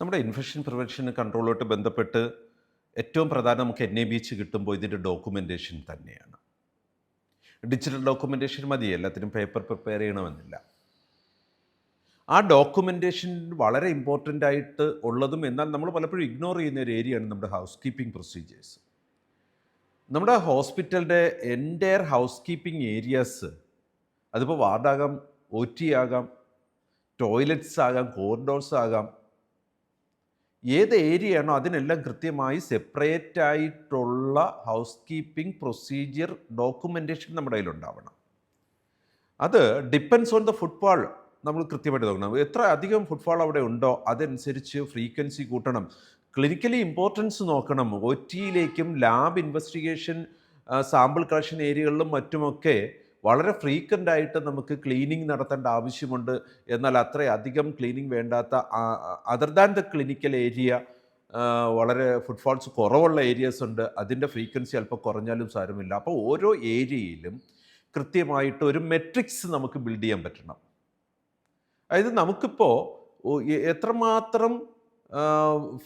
നമ്മുടെ infection prevention കൺട്രോളുമായിട്ട് ബന്ധപ്പെട്ട് ഏറ്റവും പ്രധാനം നമുക്ക് NABH കിട്ടുമ്പോൾ ഇതിൻ്റെ ഡോക്യുമെൻറ്റേഷൻ തന്നെയാണ്. ഡിജിറ്റൽ ഡോക്യുമെൻറ്റേഷൻ മതി, എല്ലാത്തിനും പേപ്പർ പ്രിപ്പയർ ചെയ്യണമെന്നില്ല. ആ ഡോക്യുമെൻറ്റേഷൻ വളരെ ഇമ്പോർട്ടൻ്റ് ആയിട്ട് ഉള്ളതും എന്നാൽ നമ്മൾ പലപ്പോഴും ഇഗ്നോർ ചെയ്യുന്ന ഒരു ഏരിയയാണ് നമ്മുടെ ഹൗസ് കീപ്പിംഗ് പ്രൊസീജിയേഴ്സ്. നമ്മുടെ ഹോസ്പിറ്റലിൻ്റെ എൻറ്റയർ ഹൗസ് കീപ്പിംഗ് ഏരിയാസ്, അതിപ്പോൾ വാർഡാകാം, OT ആകാം, ടോയ്ലറ്റ്സ് ആകാം, കോറിഡോർസ് ആകാം, ഏത് ഏരിയയാണോ അതിനെല്ലാം കൃത്യമായി സെപ്പറേറ്റ് ആയിട്ടുള്ള ഹൗസ് കീപ്പിംഗ് പ്രൊസീജിയർ ഡോക്യുമെൻറ്റേഷൻ നമ്മുടെ കയ്യിലുണ്ടാവണം. അത് ഡിപ്പെൻസ് ഓൺ ദ ഫുട്ഫാൾ നമ്മൾ കൃത്യമായിട്ട് നോക്കണം. എത്ര അധികം ഫുട്ഫാൾ അവിടെ ഉണ്ടോ അതനുസരിച്ച് ഫ്രീക്വൻസി കൂട്ടണം. ക്ലിനിക്കലി ഇമ്പോർട്ടൻസ് നോക്കണം. OTയിലേക്കും ലാബ് ഇൻവെസ്റ്റിഗേഷൻ, സാമ്പിൾ കളക്ഷൻ ഏരിയകളിലും മറ്റുമൊക്കെ വളരെ ഫ്രീക്വൻ്റ് ആയിട്ട് നമുക്ക് ക്ലീനിങ് നടത്തേണ്ട ആവശ്യമുണ്ട്. എന്നാൽ അത്രയധികം ക്ലീനിങ് വേണ്ടാത്ത other than the clinical area വളരെ ഫുട്ഫാൾസ് കുറവുള്ള ഏരിയാസ് ഉണ്ട്. അതിൻ്റെ ഫ്രീക്വൻസി അല്പം കുറഞ്ഞാലും സാരമില്ല. അപ്പോൾ ഓരോ ഏരിയയിലും കൃത്യമായിട്ട് ഒരു മെട്രിക്സ് നമുക്ക് ബിൽഡ് ചെയ്യാൻ പറ്റണം. അതായത് നമുക്കിപ്പോൾ എത്രമാത്രം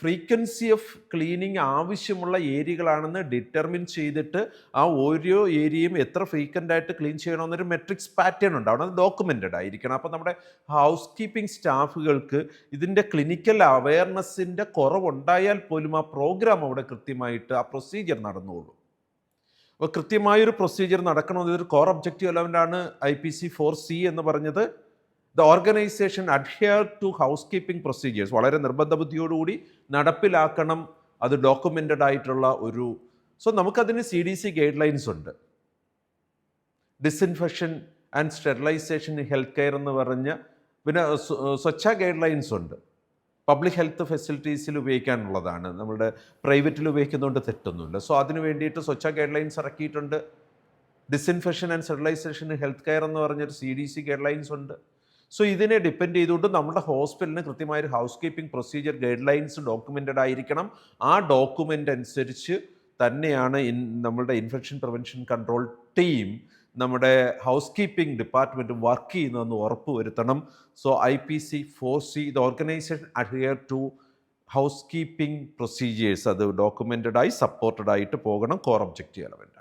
ഫ്രീക്വൻസി ഓഫ് ക്ലീനിങ് ആവശ്യമുള്ള ഏരിയകളാണെന്ന് ഡിറ്റർമിൻ ചെയ്തിട്ട് ആ ഓരോ ഏരിയയും എത്ര ഫ്രീക്വൻ്റ് ആയിട്ട് ക്ലീൻ ചെയ്യണമെന്നൊരു മെട്രിക്സ് പാറ്റേൺ ഉണ്ടാവണം. അത് ഡോക്യുമെൻറ്റഡ് ആയിരിക്കണം. അപ്പോൾ നമ്മുടെ ഹൗസ് കീപ്പിംഗ് സ്റ്റാഫുകൾക്ക് ഇതിൻ്റെ ക്ലിനിക്കൽ അവയർനെസ്സിൻ്റെ കുറവുണ്ടായാൽ പോലും ആ പ്രോഗ്രാം അവിടെ കൃത്യമായിട്ട് ആ പ്രൊസീജിയർ നടന്നുള്ളൂ. അപ്പോൾ കൃത്യമായൊരു പ്രൊസീജിയർ നടക്കണമെന്ന് ഒരു കോർ ഒബ്ജക്റ്റീവ് എലമെൻ്റാണ് IPC 4C എന്ന് പറഞ്ഞത്. The organisation adhere to housekeeping procedures വളരെ നിർബന്ധ ബുദ്ധിയോടുകൂടി നടപ്പിലാക്കണം. അത് ഡോക്യുമെൻറ്റഡ് ആയിട്ടുള്ള ഒരു നമുക്കതിന് CDC ഗൈഡ് ലൈൻസ് ഉണ്ട്. Disinfection and sterilisation health care എന്ന് പറഞ്ഞ് പിന്നെ സ്വച്ഛ ഗൈഡ് ലൈൻസ് ഉണ്ട്. പബ്ലിക് ഹെൽത്ത് ഫെസിലിറ്റീസിൽ ഉപയോഗിക്കാനുള്ളതാണ്. നമ്മുടെ പ്രൈവറ്റിൽ ഉപയോഗിക്കുന്നതുകൊണ്ട് തെറ്റൊന്നുമില്ല. അതിന് വേണ്ടിയിട്ട് സ്വച്ഛ ഗൈഡ് ലൈൻസ് ഇറക്കിയിട്ടുണ്ട്. Disinfection and sterilisation health care എന്ന് പറഞ്ഞൊരു CDC ഗൈഡ് ലൈൻസ് ഉണ്ട്. ഇതിനെ ഡിപ്പെൻഡ് ചെയ്തുകൊണ്ട് നമ്മുടെ ഹോസ്പിറ്റലിന് കൃത്യമായൊരു housekeeping procedure guidelines documented ആയിരിക്കണം. ആ ഡോക്യുമെൻ്റ് അനുസരിച്ച് തന്നെയാണ് നമ്മളുടെ ഇൻഫെക്ഷൻ പ്രിവെൻഷൻ കൺട്രോൾ ടീം നമ്മുടെ ഹൗസ് കീപ്പിംഗ് ഡിപ്പാർട്ട്മെൻറ്റ് വർക്ക് ചെയ്യുന്നതെന്ന് ഉറപ്പ് വരുത്തണം. IPC 4C the organisation adhere to housekeeping procedures അത് ഡോക്യുമെൻറ്റഡ് ആയി സപ്പോർട്ടഡ് ആയിട്ട് പോകണം. Core objective element.